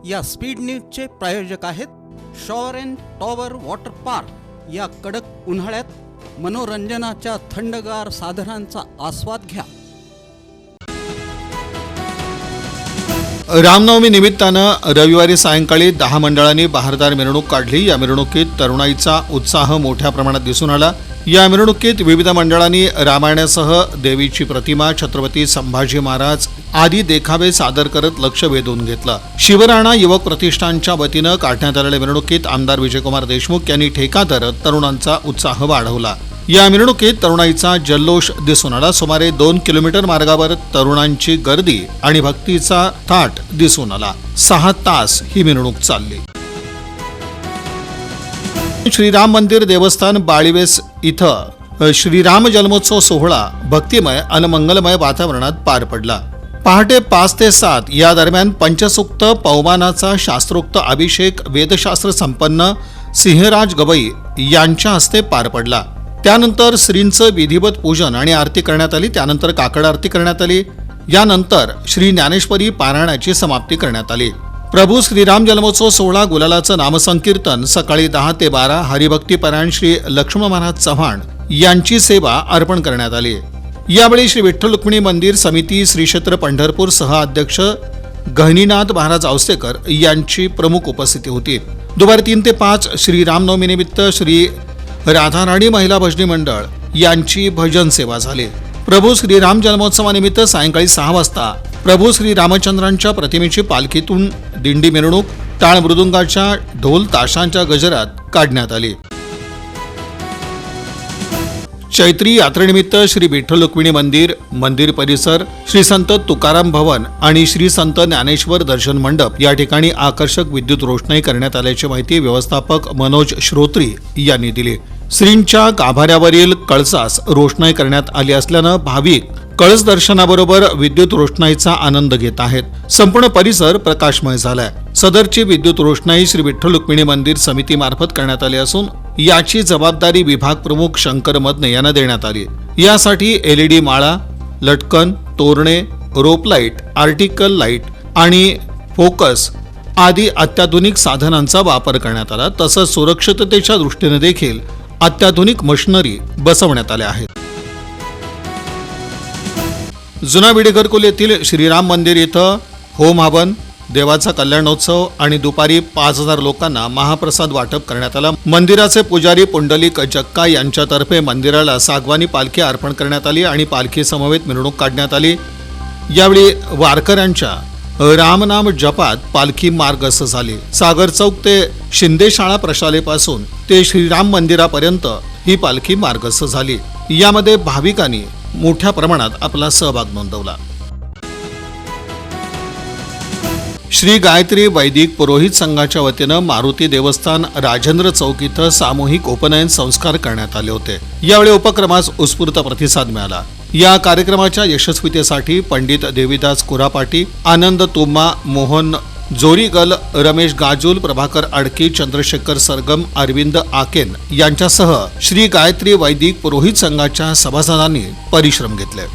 या स्पीड न्यूजचे प्रायोजक आहेत shower and tower water park. या कडक उन्हाळ्यात मनोरंजनाच्या थंडगार साधनांचा आस्वाद घ्या। रामनवमी निमित्तानं रविवारी सायंकाळी 10 मंडळांनी बहारदार मिरवणूक काढली। या मिरवणुकीत तरुणाईचा उत्साह मोठ्या प्रमाणात दिसून आला। या मिरवणुकीत विविध मंडळांनी रामायणासह देवीची प्रतिमा, छत्रपती संभाजी महाराज आदी देखावे सादर करत लक्ष वेधून घेतलं। शिवराणा युवक प्रतिष्ठानच्या वतीनं काढण्यात आलेल्या मिरवणुकीत आमदार विजयकुमार देशमुख यांनी ठेका धरत तरुणांचा उत्साह वाढवला। या मिरवणुकीत तरुणाईचा जल्लोष दिसून आला। सुमारे 2 किलोमीटर मार्गावर तरुणांची गर्दी आणि भक्तीचा थाट दिसून आला। 6 तास ही मिरवणूक चालली। श्रीराम मंदिर देवस्थान बाळीवेस इथं श्रीराम जन्मोत्सव सोहळा भक्तिमय आणि मंगलमय वातावरणात पार पडला। पहाटे 5 ते 7 या दरम्यान पंचसूक्त पवमानाचा शास्त्रोक्त अभिषेक वेदशास्त्र संपन्न सिंहराज गवई यांच्या हस्ते पार पडला। त्यानंतर श्रींचं विधिवत पूजन आणि आरती करण्यात आली। त्यानंतर काकड आरती करण्यात आली। यानंतर श्री ज्ञानेश्वरी पारायणाची समाप्ती करण्यात आली। प्रभू श्रीराम जन्मोत्सव सोहळा गुलालाचं नामसंकीर्तन सकाळी 10 ते 12 हरिभक्ती पारायण श्री लक्ष्मण महाराज चव्हाण यांची सेवा अर्पण करण्यात आली। यावेळी श्री विठ्ठल रुक्मिणी मंदिर समिती श्री क्षेत्र पंढरपूर सह अध्यक्ष गहिनीनाथ महाराज औसेकर यांची प्रमुख उपस्थिती होती। दुपारी 3 ते 5 श्री रामनवमीनिमित्त श्री राधाराणी महिला भजनी मंडळ यांची भजन सेवा झाली। प्रभू श्रीराम जन्मोत्सवानिमित्त सायंकाळी 6 वाजता प्रभू श्री रामचंद्रांच्या प्रतिमेची पालखीतून दिंडी मिरवणूक टाळ मृदुंगाच्या ढोल ताशांच्या गजरात काढण्यात आली। चैत्री यात्रेनिमित्त श्री विठ्ठल रुक्मिणी मंदिर परिसर, श्री संत तुकाराम भवन आणि श्री संत ज्ञानेश्वर दर्शन मंडप या ठिकाणी आकर्षक विद्युत रोषणाई करण्यात आल्याची माहिती व्यवस्थापक मनोज श्रोत्री यांनी दिली। श्रींच्या गाभाऱ्यावरील कळसास रोषणाई करण्यात आली असल्यानं भाविक कळस दर्शनाबरोबर विद्युत रोषणाईचा आनंद घेत आहेत। संपूर्ण परिसर प्रकाशमय झालाय। सदरची विद्युत रोषणाई श्री विठ्ठल रुक्मिणी मंदिर समितीमार्फत करण्यात आली असून याची जबाबदारी विभाग प्रमुख शंकर मदने यांना देण्यात आली। यासाठी LED माळा, लटकन, तोरणे, रोप लाईट, आर्टिकल लाईट आणि फोकस आदी अत्याधुनिक साधनांचा वापर करण्यात आला। तसंच सुरक्षिततेच्या दृष्टीने देखील अत्याधुनिक मशिनरी बसवण्यात आल्या आहेत। जुना विडेघरकुल येथील श्रीराम मंदिर इथं होम हवन, देवाचा कल्याणोत्सव आणि दुपारी 5000 लोकांना महाप्रसाद वाटप करण्यात आला। मंदिराचे पुजारी पुंडलिक जक्का यांच्यातर्फे मंदिराला सागवानी पालखी अर्पण करण्यात आली आणि पालखी समवेत मिरवणूक काढण्यात आली। यावेळी वारकऱ्यांच्या रामनाम जपात पालखी मार्गस्थ झाली। सागर चौक ते शिंदे शाळा प्रशालेपासून ते श्रीराम मंदिरापर्यंत ही पालखी मार्गस्थ झाली। यामध्ये भाविकांनी मोठ्या प्रमाणात आपला सहभाग नोंदवला। श्री गायत्री वैदिक पुरोहित संघाच्या वतीनं मारुती देवस्थान राजेंद्र चौक इथं सामूहिक उपनयन संस्कार करण्यात आले होते। यावेळी उपक्रमास उत्स्फूर्त प्रतिसाद मिळाला। या कार्यक्रमाच्या यशस्वीतेसाठी पंडित देवीदास कुरापाटी, आनंद तुम्मा, मोहन जोरीगल, रमेश गाजूल, प्रभाकर अडकी, चंद्रशेखर सरगम, अरविंद आकेन यांच्यासह श्री गायत्री वैदिक पुरोहित संघाच्या सभासदांनी परिश्रम घेतले।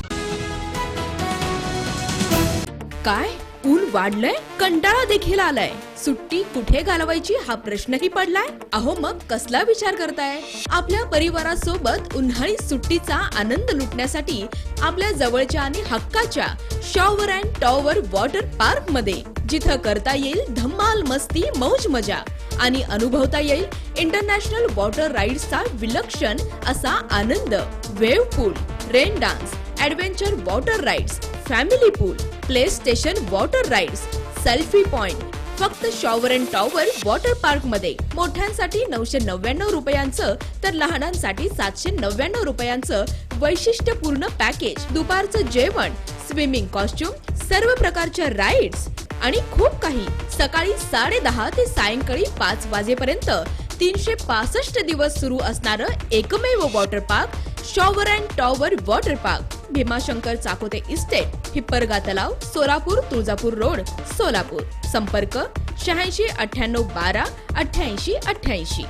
काय ऊन वाढलंय, कंटाळा देखील आलाय, सुट्टी कुठे घालवायची हा प्रश्नही पडलाय। अहो मग कसला विचार करताय? आपल्या परिवारासोबत उन्हाळी सुट्टीचा आनंद लुटण्यासाठी आपल्या जवळच्या आणि हक्काच्या shower and tower water park मध्ये, जिथं करता येईल धम्माल मस्ती मौज मजा आणि अनुभवता येईल इंटरनॅशनल वॉटर राईड्सचा विलक्षण असा आनंद। Wave pool, rain dance, adventure water rides, family pool, play station water rides, selfie point फक्त shower and tower water park मध्ये। मोठ्यांसाठी 999 रुपयांचं तर लहानांसाठी 799 रुपयांचं वैशिष्ट्यपूर्ण पॅकेज। दुपारचं जेवण, स्विमिंग कॉस्ट्युम, सर्व प्रकारच्या राईड्स आणि खूप काही। सकाळी 10:30 ते सायंकाळी 5 वाजेपर्यंत 365 दिवस सुरू असणारं एकमेव water park shower and tower water park, Bhimashankar Chakote estate, Hipparga तलाव, सोलापूर, तुळजापूर रोड, सोलापूर। संपर्क 86 98 12 88 88।